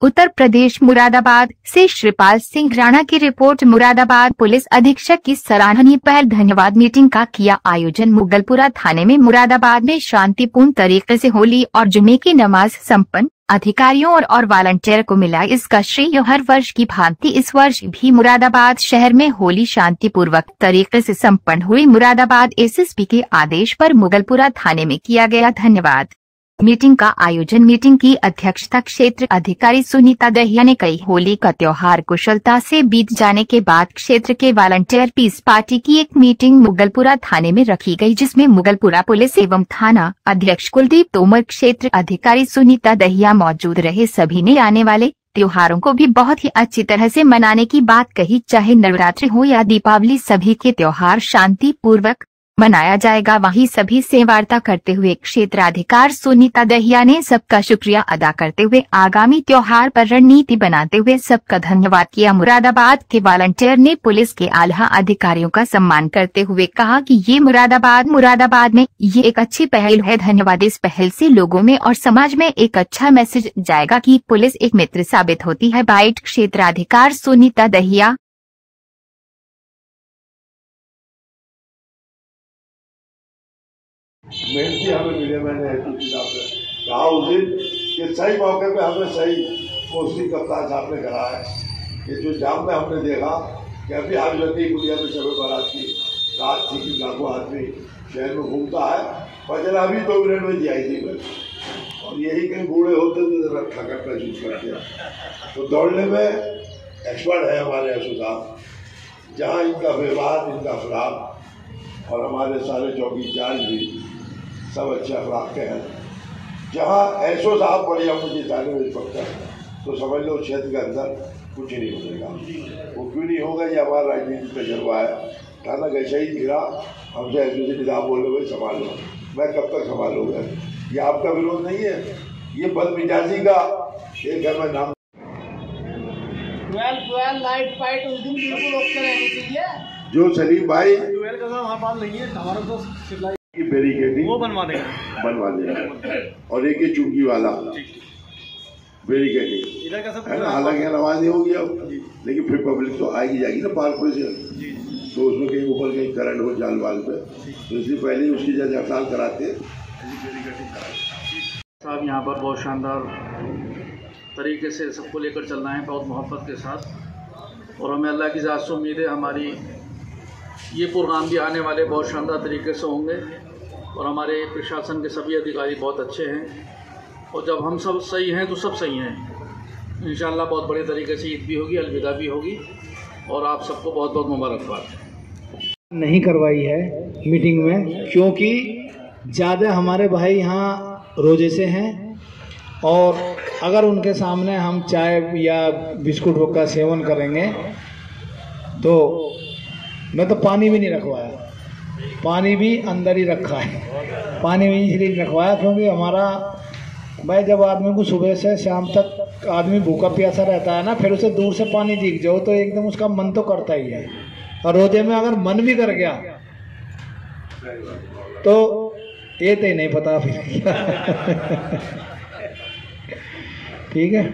उत्तर प्रदेश मुरादाबाद से श्रीपाल सिंह राणा की report. Moradabad police अधीक्षक की सराहनीय पहल। धन्यवाद। मीटिंग का किया आयोजन। मुगलपुरा थाने में मुरादाबाद में शांतिपूर्ण तरीके से होली और जुमे की नमाज संपन्न। अधिकारियों और वॉलंटियर को मिला इसका श्रेय। हर वर्ष की भांति इस वर्ष भी मुरादाबाद शहर में होली शांतिपूर्वक तरीके से संपन्न हुई। मुरादाबाद एसएसपी के आदेश पर मुगलपुरा थाने में किया गया। धन्यवाद। मीटिंग का आयोजन। मीटिंग की अध्यक्षता क्षेत्र अधिकारी सुनीता दहिया ने कही। होली का त्योहार कुशलता से बीत जाने के बाद क्षेत्र के वॉलंटियर पीस पार्टी की एक मीटिंग मुगलपुरा थाने में रखी गई, जिसमें मुगलपुरा पुलिस एवं थाना अध्यक्ष कुलदीप तोमर, क्षेत्र अधिकारी सुनीता दहिया मौजूद रहे। सभी ने आने वाले त्योहारों को भी बहुत ही अच्छी तरह से मनाने की बात कही। चाहे नवरात्रि हो या दीपावली, सभी के त्योहार शांति पूर्वक मनाया जाएगा। वहीं सभी से वार्ता करते हुए क्षेत्राधिकारी सुनीता दहिया ने सबका शुक्रिया अदा करते हुए आगामी त्योहार पर रणनीति बनाते हुए सबका धन्यवाद किया। मुरादाबाद के वॉलंटियर ने पुलिस के आला अधिकारियों का सम्मान करते हुए कहा कि ये मुरादाबाद में ये एक अच्छी पहल है। धन्यवाद। इस पहल से लोगों में और समाज में एक अच्छा मैसेज जाएगा कि पुलिस एक मित्र साबित होती है। बाइट क्षेत्राधिकारी सुनीता दहिया। मेहनती हमें मिले। मैंने कहा उस दिन कि सही मौके पे हमें सही पोस्टिंग कप्तान साहब ने करा है। कि जो जाम में हमने देखा कि अभी हाजरती दुनिया में शब बारात की रात थी कि लाखों आदमी शहर में घूमता है, वजह अभी 2 मिनट में दिखाई थी मैं। और यही कहीं बूढ़े होते तो जरा थकान महसूस करते हैं। तो दौड़ने में एक्सपर्ट है हमारे एसओ साहब। जहाँ इनका व्यवहार, इनका अखलाक और हमारे सारे चौकी इंचार्ज भी सब अच्छे अखलाक के हैं। जहाँ एसओ साहब बढ़िया मुझे थाने में पकता है तो समझ लो क्षेत्र के अंदर कुछ नहीं होगा। वो क्यों नहीं होगा, ये हमारा राजनीतिक तजर्बा है। थाना कैसे ही गिरा हमसे एसओ से निजाम बोले हुए संभाल लो। मैं कब तक संभालूंगा? ये आपका विरोध नहीं है, ये बदमिजाजी का एक है। मैं नाम 12 लाइट फाइट उस दिन बिल्कुल ओके रहनी चाहिए। जो सलीम भाई 12 का हमारे पास नहीं है, हमारा तो सिलाई की बैरिकेडिंग वो बनवा देगा। और एक ये चुंगी वाला बैरिकेडिंग इधर का सब है ना। हालांकि आवाज नहीं होगी अब, लेकिन फिर पब्लिक तो आएगी जाएगी ना पार्क पे से, तो उसमें कहीं ऊपर कहीं करंट हो जाल वाल पे, तो इसलिए पहले ही उसकी जगह हड़ताल कराते साहब। यहाँ पर बहुत शानदार तरीके से सबको लेकर चलना है, बहुत मोहब्बत के साथ। और हमें अल्लाह की ज़ात से उम्मीद है हमारी ये प्रोग्राम भी आने वाले बहुत शानदार तरीके से होंगे। और हमारे प्रशासन के सभी अधिकारी बहुत अच्छे हैं, और जब हम सब सही हैं तो सब सही हैं। इंशाअल्लाह बहुत बड़े तरीके से ईद भी होगी, अलविदा भी होगी। और आप सबको बहुत बहुत मुबारकबाद। नहीं करवाई है मीटिंग में, क्योंकि ज़्यादा हमारे भाई यहाँ रोजे से हैं, और अगर उनके सामने हम चाय या बिस्कुट का सेवन करेंगे तो मैं तो पानी भी नहीं रखवाया। पानी भी अंदर ही रखा है। पानी भी इसलिए रखवाया क्योंकि हमारा भाई, जब आदमी को सुबह से शाम तक आदमी भूखा प्यासा रहता है ना, फिर उसे दूर से पानी दिख जाओ तो एकदम उसका मन तो करता ही है। और रोजे में अगर मन भी कर गया तो ये तो नहीं पता फिर ठीक है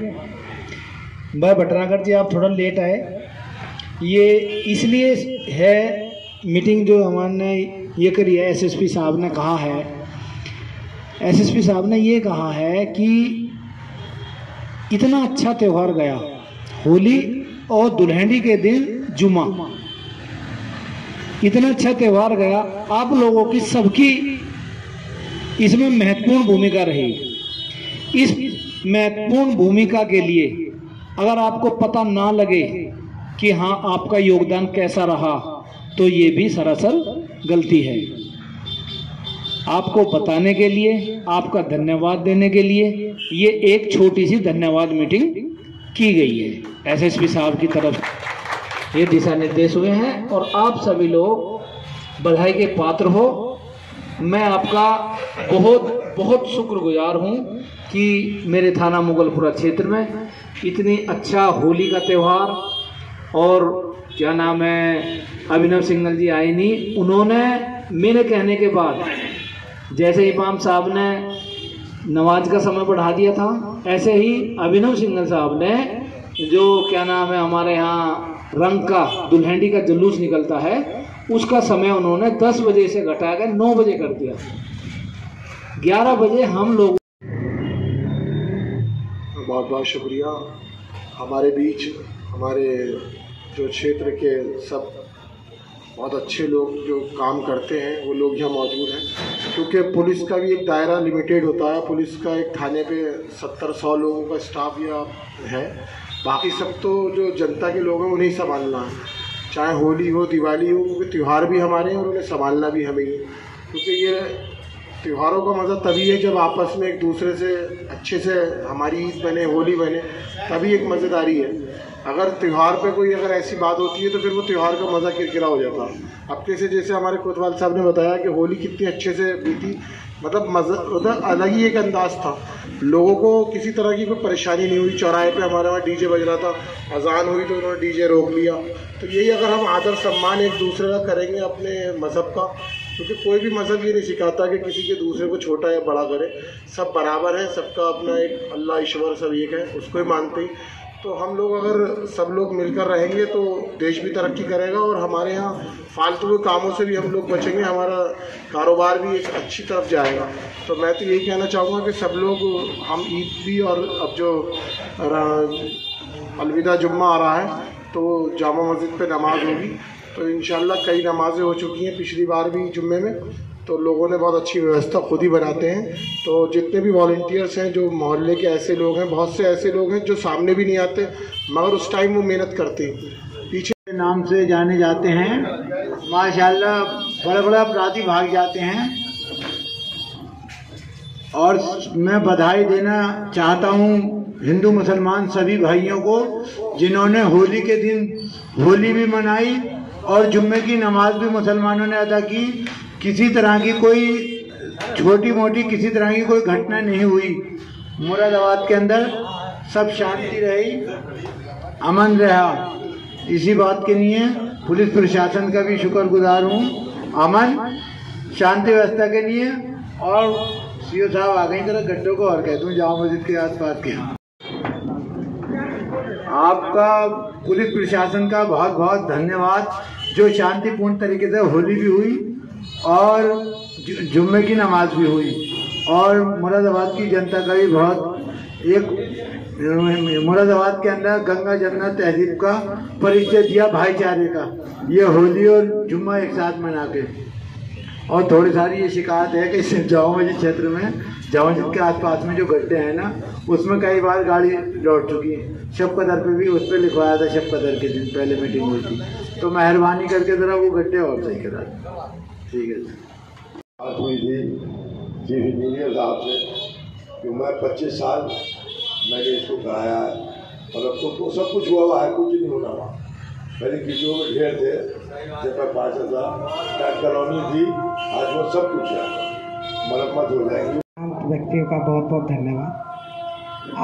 भाई भटनागर जी, आप थोड़ा लेट आए। ये इसलिए है मीटिंग जो हमारे ये करी है, एसएसपी साहब ने कहा है, एसएसपी साहब ने ये कहा है कि इतना अच्छा त्यौहार गया होली, और दुल्हनी के दिन जुमा, इतना अच्छा त्यौहार गया। आप लोगों की सबकी इसमें महत्वपूर्ण भूमिका रही। इस महत्वपूर्ण भूमिका के लिए अगर आपको पता ना लगे कि हाँ आपका योगदान कैसा रहा, तो ये भी सरासर गलती है। आपको बताने के लिए, आपका धन्यवाद देने के लिए ये एक छोटी सी धन्यवाद मीटिंग की गई है। एसएसपी साहब की तरफ ये दिशा निर्देश हुए हैं, और आप सभी लोग बधाई के पात्र हो। मैं आपका बहुत बहुत शुक्रगुजार हूँ कि मेरे थाना मुगलपुरा क्षेत्र में इतनी अच्छा होली का त्यौहार, और क्या नाम है, अभिनव सिंगल जी आए नहीं, उन्होंने मेरे कहने के बाद, जैसे इमाम साहब ने नमाज का समय बढ़ा दिया था। ऐसे ही अभिनव सिंघल साहब ने जो क्या नाम है हमारे यहाँ रंग का दुल्हंडी का जुलूस निकलता है उसका समय उन्होंने 10 बजे से घटा कर 9 बजे कर दिया। 11 बजे हम लोग। बहुत बहुत शुक्रिया। हमारे बीच हमारे जो क्षेत्र के सब बहुत अच्छे लोग जो काम करते हैं वो लोग यहाँ मौजूद हैं, क्योंकि पुलिस का भी एक दायरा लिमिटेड होता है। पुलिस का एक थाने पे 70-100 लोगों का स्टाफ या है, बाकी सब तो जो जनता के लोग हैं उन्हें संभालना है, चाहे होली हो दिवाली हो, क्योंकि त्यौहार भी हमारे हैं और उन्हें संभालना भी हमें ही। क्योंकि ये त्योहारों का मज़ा तभी है जब आपस में एक दूसरे से अच्छे से हमारी ईद बने, होली बने, तभी एक मज़ेदारी है। अगर त्यौहार पे कोई अगर ऐसी बात होती है तो फिर वो त्यौहार का मज़ा किरकिरा हो जाता है। अब जैसे हमारे कोतवाल साहब ने बताया कि होली कितनी अच्छे से बीती, मतलब मज़ा उधर अलग ही एक अंदाज़ था। लोगों को किसी तरह की कोई परेशानी नहीं हुई। चौराहे पे हमारे वहाँ डीजे बज रहा था, अजान हुई तो उन्होंने डीजे रोक लिया। तो यही अगर हम आदर सम्मान एक दूसरे का करेंगे अपने मज़हब का, क्योंकि कोई भी मज़हब ये नहीं सिखाता कि किसी के दूसरे को छोटा या बड़ा करे, सब बराबर है, सबका अपना एक अल्लाह ईश्वर सब एक है, उसको ही मानते ही। तो हम लोग अगर सब लोग मिलकर रहेंगे तो देश भी तरक्की करेगा और हमारे यहाँ फालतू के कामों से भी हम लोग बचेंगे, हमारा कारोबार भी एक अच्छी तरफ जाएगा। तो मैं तो यही कहना चाहूँगा कि सब लोग, हम ईद भी और अब जो अलविदा जुम्मा आ रहा है तो जामा मस्जिद पे नमाज होगी, तो इंशाल्लाह कई नमाज़ें हो चुकी हैं पिछली बार भी जुम्मे में, तो लोगों ने बहुत अच्छी व्यवस्था खुद ही बनाते हैं। तो जितने भी वॉलंटियर्स हैं, जो मोहल्ले के ऐसे लोग हैं, बहुत से ऐसे लोग हैं जो सामने भी नहीं आते मगर उस टाइम वो मेहनत करते हैं। पीछे नाम से जाने जाते हैं, माशाल्लाह बड़े बड़े अपराधी भाग जाते हैं। और मैं बधाई देना चाहता हूँ हिंदू मुसलमान सभी भाइयों को जिन्होंने होली के दिन होली भी मनाई और जुम्मे की नमाज भी मुसलमानों ने अदा की। किसी तरह की कोई छोटी मोटी किसी तरह की कोई घटना नहीं हुई। मुरादाबाद के अंदर सब शांति रही, अमन रहा। इसी बात के लिए पुलिस प्रशासन का भी शुक्रगुजार हूँ, अमन शांति व्यवस्था के लिए। और सीओ साहब आ गई तरह गड्ढों को और कहता हूँ जामा मस्जिद के आसपास के आपका पुलिस प्रशासन का बहुत बहुत धन्यवाद, जो शांतिपूर्ण तरीके से होली भी हुई और जुम्मे की नमाज भी हुई। और मुरादाबाद की जनता का भी बहुत एक मुरादाबाद के अंदर गंगा जमुना तहजीब का परिचय दिया, भाईचारे का, ये होली और जुम्मा एक साथ मना के। और थोड़ी सारी ये शिकायत है कि जामा मस्जिद क्षेत्र में, जामा मस्जिद के आसपास में जो गड्ढे हैं ना, उसमें कई बार गाड़ी लौट चुकी है। शब कदर पे भी उस पर लिखवाया था, शब कदर के दिन पहले मीटिंग हुई थी, तो मेहरबानी करके ज़रा वो गड्ढे और सही करा। ठीक है बात हुई थी चीफ इंजीनियर साहब से कि मैं 25 साल मैंने इसको कराया है, मतलब तो सब कुछ हुआ हुआ है, कुछ नहीं होना हुआ। पहले कीचों में ढेर थे, जब मैं 5 हज़ार कॉलोनी थी, आज वो सब कुछ है, मरम्मत हो जाएगी। व्यक्तियों का बहुत बहुत धन्यवाद।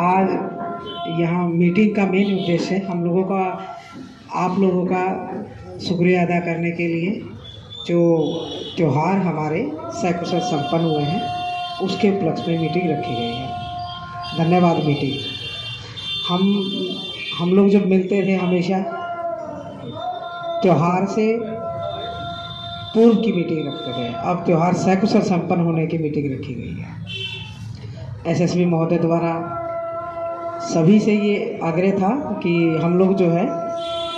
आज यहाँ मीटिंग का मेन उद्देश्य हम लोगों का, आप लोगों का शुक्रिया अदा करने के लिए। जो त्यौहार हमारे सकुशल संपन्न हुए हैं उसके उपलक्ष्य में मीटिंग रखी गई है। धन्यवाद। मीटिंग हम लोग जब मिलते थे हमेशा त्यौहार से पूर्व की मीटिंग रखते थे, अब त्यौहार सकुशल संपन्न होने की मीटिंग रखी गई है। एसएसपी महोदय द्वारा सभी से ये आग्रह था कि हम लोग जो है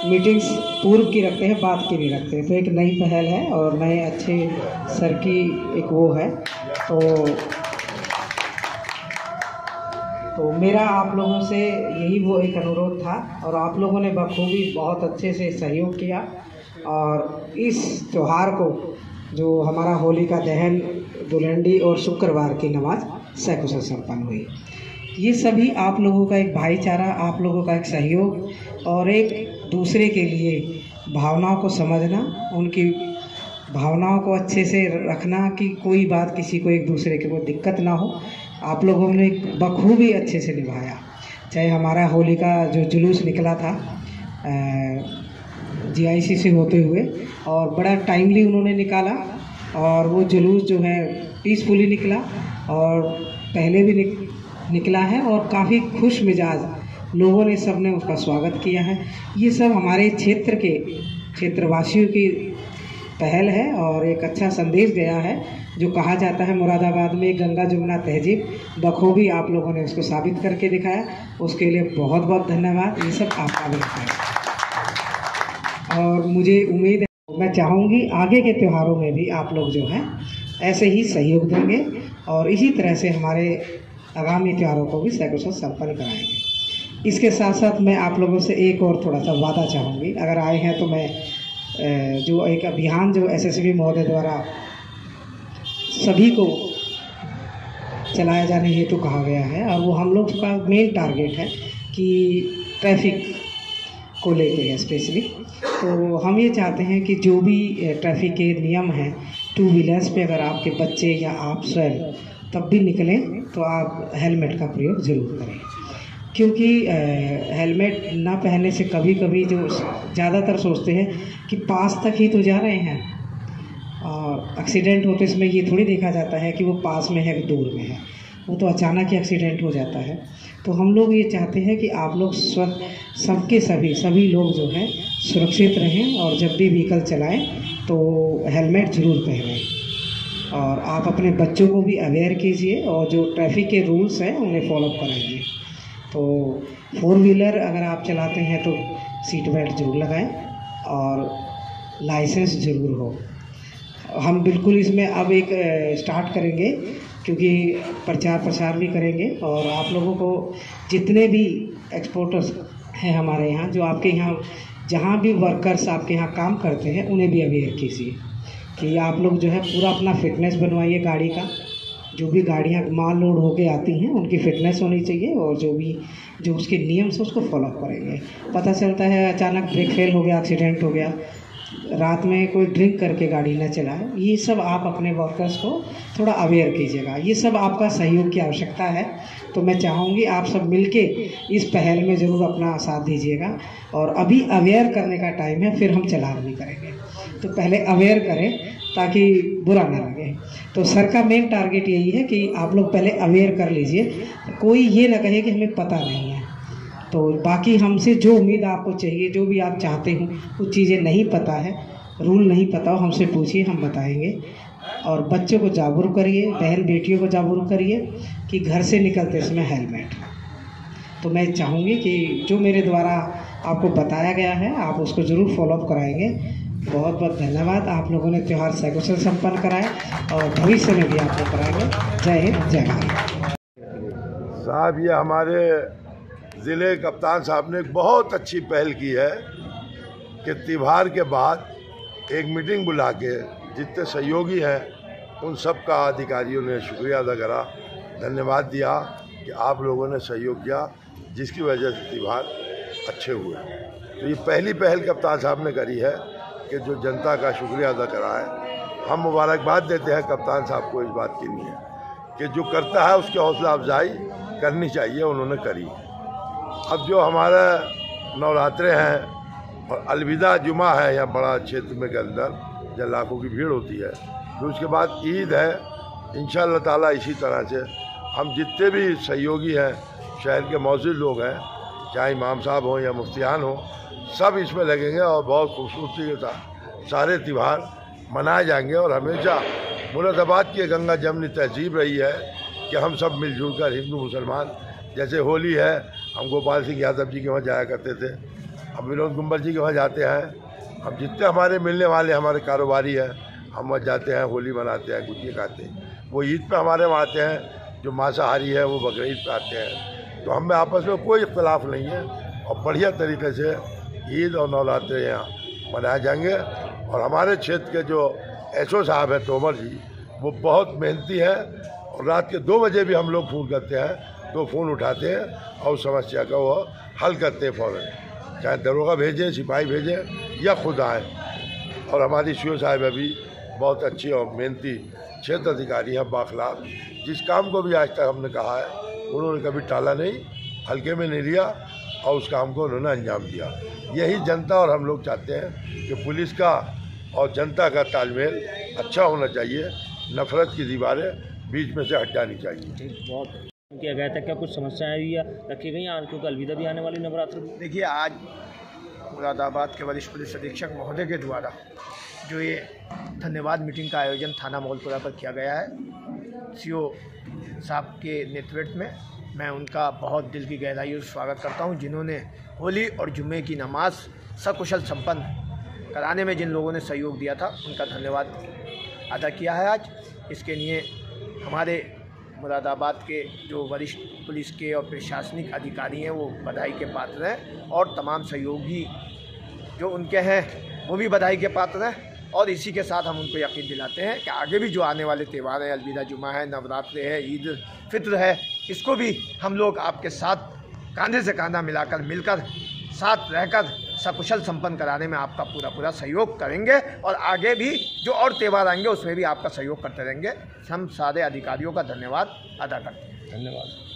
मीटिंग्स पूर्व की रखते हैं, बाद की नहीं रखते। तो एक नई पहल है और नए अच्छे सर की एक वो है। तो मेरा आप लोगों से यही वो एक अनुरोध था और आप लोगों ने बखूबी बहुत अच्छे से सहयोग किया। और इस त्यौहार को जो हमारा होली का दहन, दुल्हंडी और शुक्रवार की नमाज सकुशल संपन्न हुई। ये सभी आप लोगों का एक भाईचारा, आप लोगों का एक सहयोग और एक दूसरे के लिए भावनाओं को समझना, उनकी भावनाओं को अच्छे से रखना कि कोई बात किसी को एक दूसरे के को दिक्कत ना हो, आप लोगों ने बखूबी अच्छे से निभाया। चाहे हमारा होली का जो जुलूस निकला था जीआईसी से होते हुए, और बड़ा टाइमली उन्होंने निकाला और वो जुलूस जो है पीसफुली निकला। और पहले भी निकला है और काफ़ी खुश मिजाज लोगों ने सब ने उसका स्वागत किया है। ये सब हमारे क्षेत्रवासियों की पहल है और एक अच्छा संदेश गया है। जो कहा जाता है मुरादाबाद में गंगा जमुना तहजीब, बखूबी आप लोगों ने उसको साबित करके दिखाया, उसके लिए बहुत बहुत धन्यवाद। ये सब आपका भी है और मुझे उम्मीद है, मैं चाहूँगी आगे के त्योहारों में भी आप लोग जो हैं ऐसे ही सहयोग देंगे और इसी तरह से हमारे आगामी त्योहारों को भी सकुशल संपन्न कराएंगे। इसके साथ साथ मैं आप लोगों से एक और थोड़ा सा वादा चाहूँगी। अगर आए हैं तो मैं जो एक अभियान जो एसएसबी महोदय द्वारा सभी को चलाया जाने हेतु कहा गया है और वो हम लोग का मेन टारगेट है कि ट्रैफिक को लेके है स्पेशली। तो हम ये चाहते हैं कि जो भी ट्रैफिक के नियम हैं, टू व्हीलर्स पे अगर आपके बच्चे या आप स्वयं तब भी निकलें तो आप हेलमेट का प्रयोग ज़रूर करें, क्योंकि हेलमेट ना पहनने से कभी कभी जो ज़्यादातर सोचते हैं कि पास तक ही तो जा रहे हैं और एक्सीडेंट होते इसमें ये थोड़ी देखा जाता है कि वो पास में है कि दूर में है, वो तो अचानक ही एक्सीडेंट हो जाता है। तो हम लोग ये चाहते हैं कि आप लोग सभी लोग जो हैं सुरक्षित रहें और जब भी व्हीकल चलाएं तो हेलमेट ज़रूर पहनें और आप अपने बच्चों को भी अवेयर कीजिए और जो ट्रैफिक के रूल्स हैं उन्हें फॉलो कराइए। तो 4 व्हीलर अगर आप चलाते हैं तो सीट बेल्ट ज़रूर लगाएं और लाइसेंस ज़रूर हो। हम बिल्कुल इसमें अब एक स्टार्ट करेंगे क्योंकि प्रचार प्रसार भी करेंगे और आप लोगों को जितने भी एक्सपोर्टर्स हैं हमारे यहाँ, जो आपके यहाँ जहाँ भी वर्कर्स आपके यहाँ काम करते हैं उन्हें भी अवेयर कीजिए कि आप लोग जो है पूरा अपना फिटनेस बनवाइए। गाड़ी का जो भी गाड़ियाँ माल लोड होके आती हैं उनकी फ़िटनेस होनी चाहिए और जो उसके नियम से उसको फॉलो करेंगे। पता चलता है अचानक ब्रेक फेल हो गया, एक्सीडेंट हो गया, रात में कोई ड्रिंक करके गाड़ी न चलाए। ये सब आप अपने वर्कर्स को थोड़ा अवेयर कीजिएगा। ये सब आपका सहयोग की आवश्यकता है। तो मैं चाहूँगी आप सब मिलके इस पहल में ज़रूर अपना साथ दीजिएगा और अभी अवेयर करने का टाइम है, फिर हम चालान भी करेंगे। तो पहले अवेयर करें ताकि बुरा ना लगे। तो सर का मेन टारगेट यही है कि आप लोग पहले अवेयर कर लीजिए, कोई ये ना कहे कि हमें पता नहीं है। तो बाकी हमसे जो उम्मीद आपको चाहिए, जो भी आप चाहते हो, कुछ चीज़ें नहीं पता है, रूल नहीं पता हो, हमसे पूछिए, हम बताएंगे। और बच्चों को जागरूक करिए, बहन बेटियों को जागरूक करिए कि घर से निकलते समय हेलमेट। तो मैं चाहूँगी कि जो मेरे द्वारा आपको बताया गया है आप उसको ज़रूर फॉलोअप कराएंगे। बहुत बहुत धन्यवाद। आप लोगों ने त्यौहार सकुशल संपन्न कराया और भविष्य में भी आप लोग कराएंगे। जय हिंद, जय भारत। साहब, ये हमारे ज़िले कप्तान साहब ने एक बहुत अच्छी पहल की है कि त्यौहार के बाद एक मीटिंग बुला के जितने सहयोगी हैं उन सब का अधिकारियों ने शुक्रिया अदा करा, धन्यवाद दिया कि आप लोगों ने सहयोग किया जिसकी वजह से त्यौहार अच्छे हुए। तो ये पहली पहल कप्तान साहब ने करी है कि जो जनता का शुक्रिया अदा करा है। हम मुबारकबाद देते हैं कप्तान साहब को इस बात के लिए कि जो करता है उसकी हौसला अफजाई करनी चाहिए, उन्होंने करी। अब जो हमारा नवरात्रे हैं और अलविदा जुमा है यहाँ बड़ा क्षेत्र में के अंदर जहाँ लाखों की भीड़ होती है, फिर उसके बाद ईद है। इंशाअल्लाह ताला इसी तरह से हम जितने भी सहयोगी हैं, शहर के मौजूद लोग हैं, चाहे इमाम साहब हों या मुफ्तियान हों, सब इसमें लगेंगे और बहुत खूबसूरती के साथ सारे त्यौहार मनाए जाएंगे। और हमेशा मुरादाबाद की गंगा जमुनी तहजीब रही है कि हम सब मिलजुल कर हिंदू मुसलमान, जैसे होली है, हम गोपाल सिंह यादव जी के वहाँ जाया करते थे, हम विनोद गुंबर जी के वहाँ जाते हैं, हम जितने हमारे मिलने वाले हमारे कारोबारी हैं हम वहाँ जाते हैं, होली मनाते हैं, गुजिया खाते हैं। वो ईद पे हमारे वहाँ आते हैं, जो मांसाहारी है वो बकरीद पे आते हैं। तो हम में आपस में कोई इख्तलाफ नहीं है और बढ़िया तरीके से ईद और नवरात्रे यहाँ मनाए जाएंगे। और हमारे क्षेत्र के जो एसओ साहब हैं तोमर जी, वो बहुत मेहनती हैं और रात के 2 बजे भी हम लोग फ़ोन करते हैं तो फ़ोन उठाते हैं और उस समस्या का वो हल करते हैं फ़ौरन, चाहे दरोगा भेजें, सिपाही भेजें या खुद आएँ। और हमारी सीओ साहब अभी बहुत अच्छी और मेहनती क्षेत्र अधिकारी हैं, बाखलाक, जिस काम को भी आज तक हमने कहा है उन्होंने कभी टाला नहीं, हल्के में नहीं लिया और उस काम को उन्होंने अंजाम दिया। यही जनता और हम लोग चाहते हैं कि पुलिस का और जनता का तालमेल अच्छा होना चाहिए, नफ़रत की दीवारें बीच में से हट जानी चाहिए। ठीक, बहुत किया गया था। क्या कुछ समस्याएं हुई रखी गई हैं क्योंकि अलविदा भी आने वाली नवरात्र? देखिए, आज मुरादाबाद के वरिष्ठ पुलिस अधीक्षक महोदय के द्वारा जो ये धन्यवाद मीटिंग का आयोजन थाना मोगलपुरा पर किया गया है, सीओ साहब के नेतृत्व में, मैं उनका बहुत दिल की गहराइयों से स्वागत करता हूं, जिन्होंने होली और जुम्मे की नमाज सकुशल संपन्न कराने में जिन लोगों ने सहयोग दिया था, उनका धन्यवाद अदा किया है। आज इसके लिए हमारे मुरादाबाद के जो वरिष्ठ पुलिस के और प्रशासनिक अधिकारी हैं वो बधाई के पात्र हैं, और तमाम सहयोगी जो उनके हैं वो भी बधाई के पात्र हैं। और इसी के साथ हम उनको यकीन दिलाते हैं कि आगे भी जो आने वाले त्यौहार हैं, अलविदा जुमा है, नवरात्रि है, ईद फित्र है, इसको भी हम लोग आपके साथ कांधे से कांधा मिलाकर मिलकर साथ रहकर सकुशल संपन्न कराने में आपका पूरा सहयोग करेंगे, और आगे भी जो और त्यौहार आएंगे उसमें भी आपका सहयोग करते रहेंगे। हम सारे अधिकारियों का धन्यवाद अदा करते हैं। धन्यवाद।